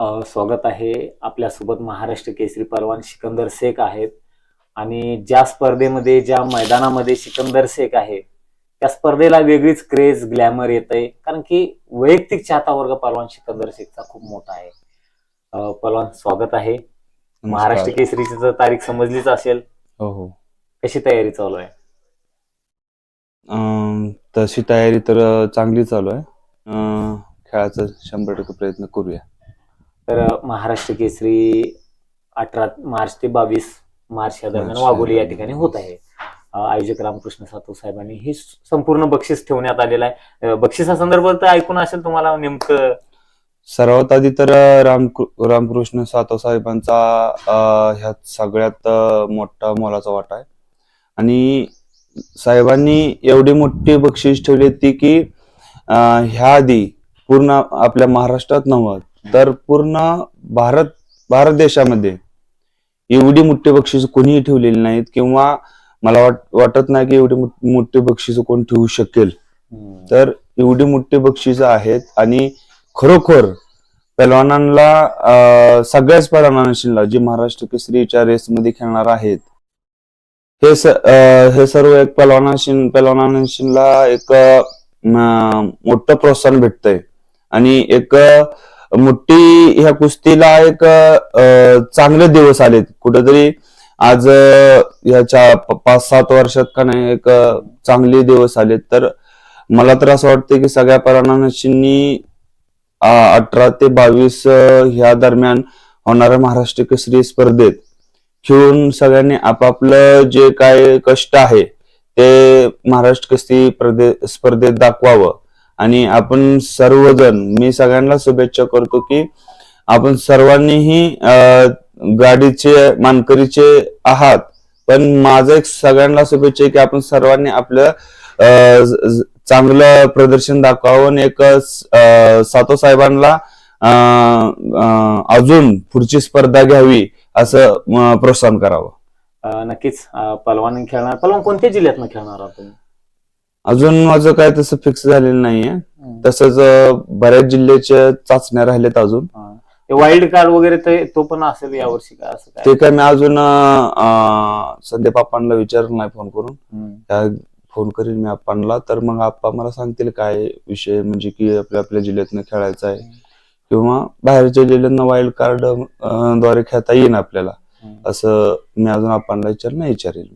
स्वागत आहे. आपल्यासोबत महाराष्ट्र केसरी पहलवान सिकंदर शेख आहेत आणि ज्या स्पर्धेमध्ये ज्या मैदानामध्ये सिकंदर शेख आहे त्या स्पर्धेला वेगळीच क्रेज ग्लॅमर येतंय कारण की वैयक्तिक चाहता वर्ग पहलवान सिकंदर शेखचा खूप मोठा आहे. पहलवान स्वागत आहे. महाराष्ट्र नमस्कार. केसरीची तर तारीख समजलीच असेल. हो हो. कशी तयारी चालू आहे? तशी तयारी तर चांगली चालू आहे. खेळाचा 100% प्रयत्न करूया. तर महाराष्ट्र केसरी 18 मार्च ते 22 मार्च या दरम्यान मार्च वाघोली या या ठिकाणी होत आहे. आयोजक रामकृष्ण सातव साहेबांनी हे संपूर्ण बक्षीस ठेवण्यात आलेलं आहे. बक्षिसासंदर्भात ऐकून असेल तुम्हाला नेमकं. सर्वात आधी तर रामकृष्ण सातव साहेबांचा ह्यात सगळ्यात मोठा मोलाचा वाटा आहे आणि साहेबांनी एवढी मोठी बक्षीस ठेवली होती की ह्या आधी पूर्ण आपल्या महाराष्ट्रात नव्हतं तर पूर्ण भारत देशामध्ये एवढी मोठी बक्षीस कोणीही ठेवलेली नाहीत किंवा मला वाटत नाही की एवढी मोठी बक्षीस कोण ठेवू शकेल. तर एवढी मोठी बक्षीस आहेत आणि खरोखर पहलवानांना सगळ्याच पहलवानांना जी महाराष्ट्र केसरीच्या रेसमध्ये खेळणार आहेत हे सर्व एक पहलवानांना एक मोठं प्रोत्साहन भेटतंय आणि एक मोठी ह्या कुस्तीला एक चांगले दिवस आलेत. कुठेतरी आज ह्याच्या 5-7 वर्षात का नाही एक चांगले दिवस आलेत. तर मला तर असं वाटतं की सगळ्या पहलवानांनी 18 ते 22 ह्या दरम्यान होणाऱ्या महाराष्ट्र केसरी स्पर्धेत खेळून सगळ्यांनी आपापलं जे काय कष्ट आहे ते महाराष्ट्र केसरी स्पर्धेत दाखवावं आणि आपण सर्वजण मी सगळ्यांना शुभेच्छा करतो की आपण सर्वांनीही गाडीचे मानकरीचे आहात. पण माझं एक सगळ्यांना शुभेच्छा आहे की आपण सर्वांनी आपलं चांगलं प्रदर्शन दाखवावं आणि एक सातव साहेबांना अजून पुढची स्पर्धा घ्यावी असं प्रोत्साहन करावं. नक्कीच पहलवान खेळणार. पहलवान कोणत्या जिल्ह्यातनं खेळणार आहात तुम्ही? अजून माझं काय तसं फिक्स झालेलं नाहीये. तसंच बऱ्याच जिल्ह्याच्या चाचण्या राहिल्यात अजून. वाईल्ड कार्ड वगैरे तो पण असेल यावर्षी का असं काय? ते काय मी अजून संदीप आप्पांना विचारलं नाही फोन करून. फोन करीन मी आप्पांना तर मग आप्पा मला सांगतील काय विषय म्हणजे की आपल्या जिल्ह्यातनं खेळायचा आहे किंवा बाहेरच्या जिल्ह्यातनं वाईल्ड कार्ड द्वारे खेळता येईन आपल्याला असं मी अजून आप्पांना विचारेल.